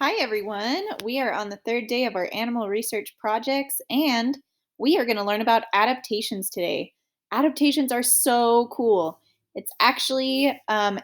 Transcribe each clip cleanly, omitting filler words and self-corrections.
Hi, everyone. We are on the third day of our animal research projects, and we are going to learn about adaptations today. Adaptations are so cool. It's actually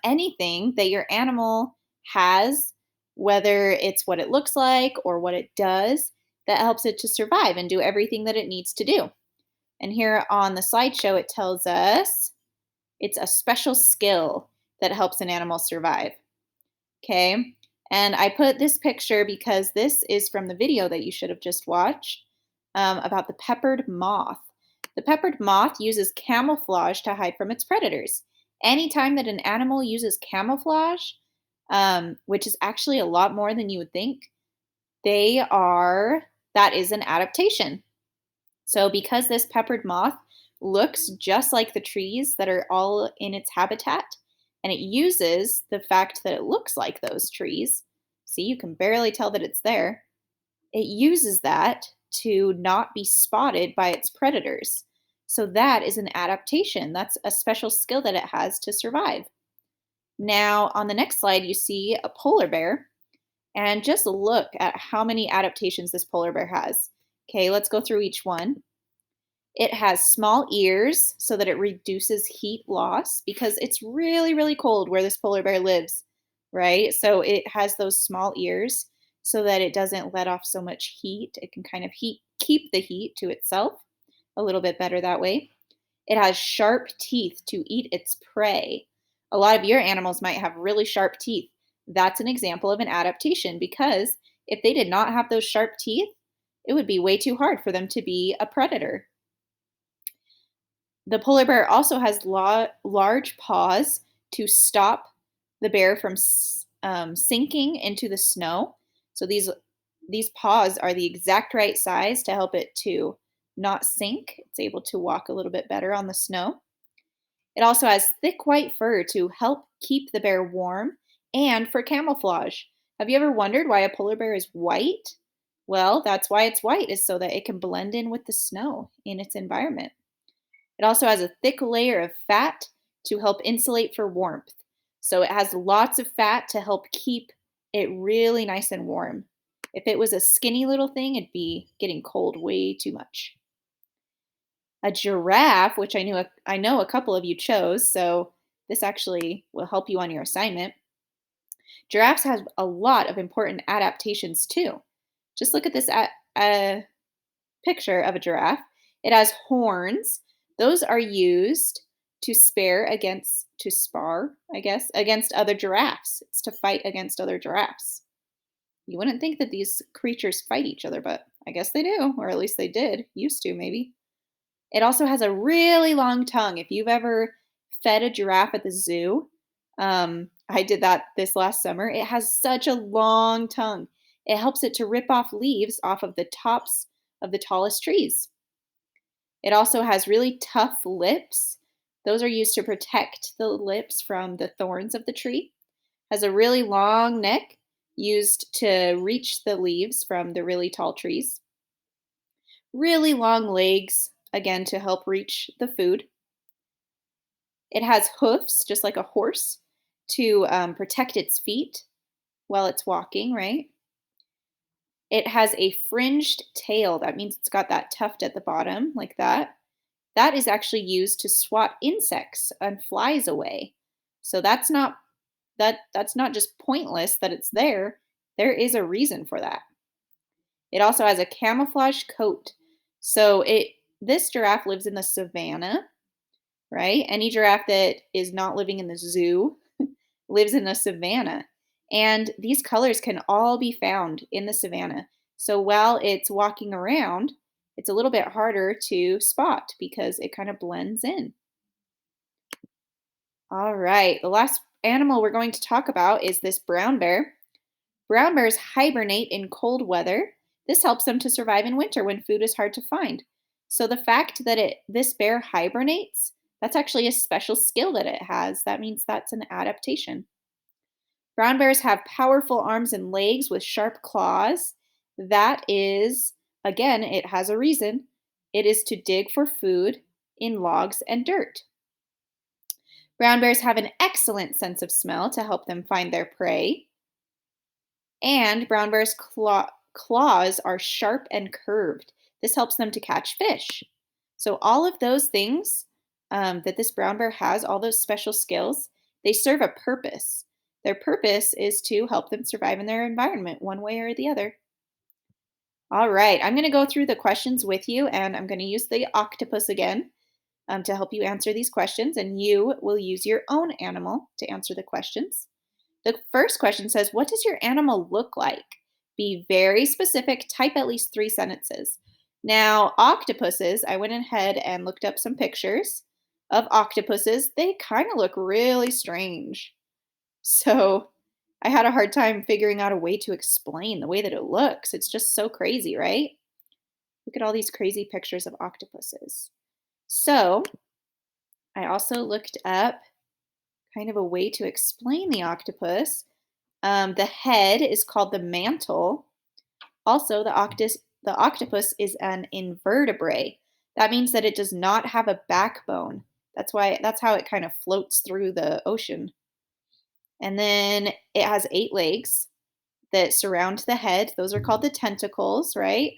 anything that your animal has, whether it's what it looks like or what it does, that helps it to survive and do everything that it needs to do. And here on the slideshow, it tells us it's a special skill that helps an animal survive. Okay. And I put this picture because this is from the video that you should have just watched about the peppered moth. The peppered moth uses camouflage to hide from its predators. Anytime that an animal uses camouflage, which is actually a lot more than you would think, that is an adaptation. So, because this peppered moth looks just like the trees that are all in its habitat, and it uses the fact that it looks like those trees, see, you can barely tell that it's there, it uses that to not be spotted by its predators. So, that is an adaptation. That's a special skill that it has to survive. Now, on the next slide, you see a polar bear, and just look at how many adaptations this polar bear has. Okay, let's go through each one. It has small ears so that it reduces heat loss because it's really, really cold where this polar bear lives, right? So it has those small ears so that it doesn't let off so much heat. It can kind of keep the heat to itself a little bit better that way. It has sharp teeth to eat its prey. A lot of your animals might have really sharp teeth. That's an example of an adaptation because if they did not have those sharp teeth, it would be way too hard for them to be a predator. The polar bear also has large paws to stop the bear from sinking into the snow. So these paws are the exact right size to help it to not sink. It's able to walk a little bit better on the snow. It also has thick white fur to help keep the bear warm and for camouflage. Have you ever wondered why a polar bear is white? Well, that's why it's white, is so that it can blend in with the snow in its environment. It also has a thick layer of fat to help insulate for warmth. So it has lots of fat to help keep it really nice and warm. If it was a skinny little thing, it'd be getting cold way too much. A giraffe, which I know a couple of you chose, so this actually will help you on your assignment. Giraffes have a lot of important adaptations too. Just look at this picture of a giraffe. It has horns. Those are used to spar, I guess, against other giraffes. It's to fight against other giraffes. You wouldn't think that these creatures fight each other, but I guess they do, or at least they did, used to maybe. It also has a really long tongue. If you've ever fed a giraffe at the zoo, I did that this last summer. It has such a long tongue. It helps it to rip off leaves off of the tops of the tallest trees. It also has really tough lips. Those are used to protect the lips from the thorns of the tree. Has a really long neck used to reach the leaves from the really tall trees. Really long legs, again, to help reach the food. It has hoofs, just like a horse, to protect its feet while it's walking, right? It has a fringed tail. That means it's got that tuft at the bottom, like that. That is actually used to swat insects and flies away. So that's not just pointless that it's there. There is a reason for that. It also has a camouflage coat. So it this giraffe lives in the savannah, right? Any giraffe that is not living in the zoo lives in the savannah. And these colors can all be found in the savannah. So while it's walking around, it's a little bit harder to spot because it kind of blends in. All right, the last animal we're going to talk about is this brown bear. Brown bears hibernate in cold weather. This helps them to survive in winter when food is hard to find. So the fact that this bear hibernates, that's actually a special skill that it has. That means that's an adaptation. Brown bears have powerful arms and legs with sharp claws. That is, again, it has a reason. It is to dig for food in logs and dirt. Brown bears have an excellent sense of smell to help them find their prey. And brown bears' claws are sharp and curved. This helps them to catch fish. So, all of those things that this brown bear has, all those special skills, they serve a purpose. Their purpose is to help them survive in their environment, one way or the other. All right, I'm going to go through the questions with you, and I'm going to use the octopus again to help you answer these questions, and you will use your own animal to answer the questions. The first question says, what does your animal look like? Be very specific, type at least 3 sentences. Now, octopuses, I went ahead and looked up some pictures of octopuses. They kind of look really strange. So I had a hard time figuring out a way to explain the way that it looks. It's just so crazy, right? Look at all these crazy pictures of octopuses. So I also looked up kind of a way to explain the octopus. The head is called the mantle. Also, the octopus is an invertebrate. That means that it does not have a backbone. That's how it kind of floats through the ocean. And then it has 8 legs that surround the head. Those are called the tentacles, right?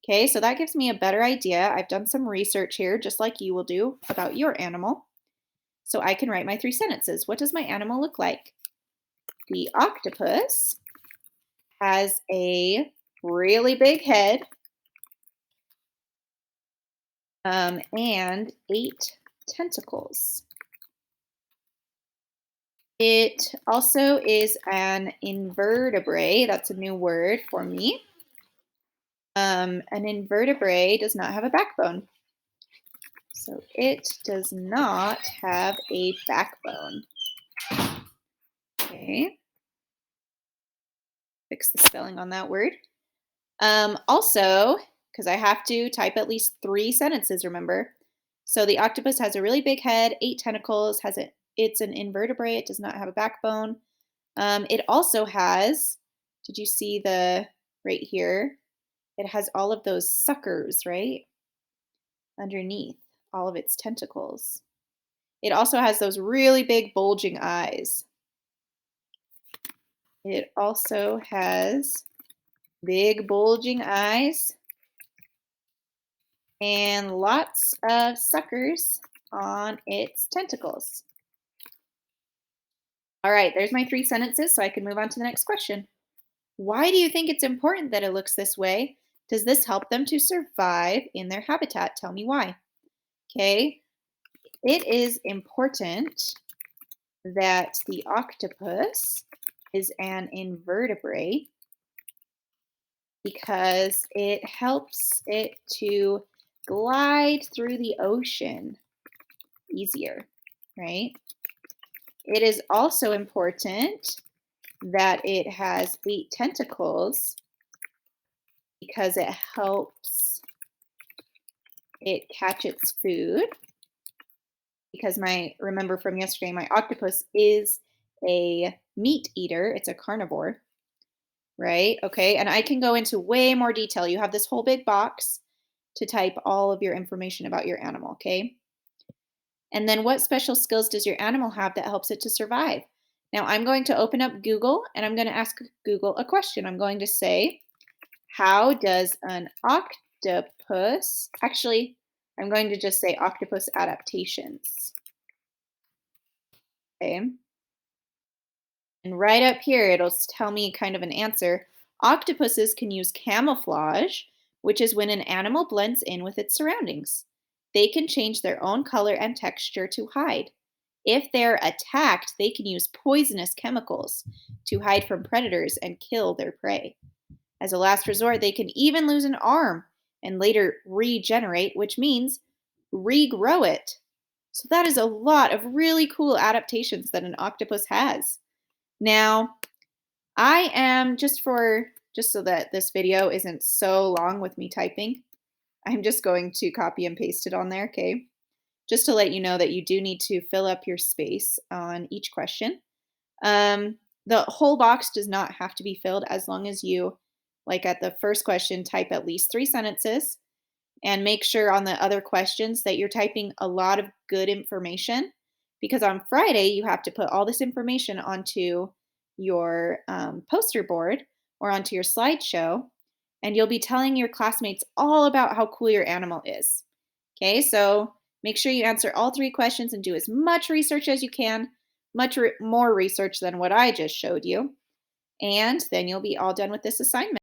Okay, so that gives me a better idea. I've done some research here, just like you will do about your animal. So I can write my 3 sentences. What does my animal look like? The octopus has a really big head and 8 tentacles. It also is an invertebrate. That's a new word for me. An invertebrate does not have a backbone. So it does not have a backbone. Okay. Fix the spelling on that word. Also, because I have to type at least 3 sentences, remember. So the octopus has a really big head, 8 tentacles, it's an invertebrate, it does not have a backbone. It also has, did you see the right here? It has all of those suckers, right? Underneath all of its tentacles. It also has those really big bulging eyes. It also has big bulging eyes and lots of suckers on its tentacles. All right, there's my 3 sentences, so I can move on to the next question. Why do you think it's important that it looks this way? Does this help them to survive in their habitat? Tell me why. Okay, it is important that the octopus is an invertebrate because it helps it to glide through the ocean easier, right? It is also important that it has 8 tentacles because it helps it catch its food. Because remember from yesterday, my octopus is a meat eater. It's a carnivore, right? Okay, and I can go into way more detail. You have this whole big box to type all of your information about your animal, okay? And then what special skills does your animal have that helps it to survive? Now I'm going to open up Google and I'm going to ask Google a question. I'm going to say, how does an octopus, actually, I'm going to just say octopus adaptations. Okay. And right up here, it'll tell me kind of an answer. Octopuses can use camouflage, which is when an animal blends in with its surroundings. They can change their own color and texture to hide. If they're attacked, they can use poisonous chemicals to hide from predators and kill their prey. As a last resort, they can even lose an arm and later regenerate, which means regrow it. So that is a lot of really cool adaptations that an octopus has. Now, I am just so that this video isn't so long with me typing, I'm just going to copy and paste it on there, okay? Just to let you know that you do need to fill up your space on each question. The whole box does not have to be filled as long as you, like at the first question, type at least 3 sentences and make sure on the other questions that you're typing a lot of good information because on Friday you have to put all this information onto your poster board or onto your slideshow, and you'll be telling your classmates all about how cool your animal is. Okay, so make sure you answer all three questions and do as much research as you can, more research than what I just showed you. And then you'll be all done with this assignment.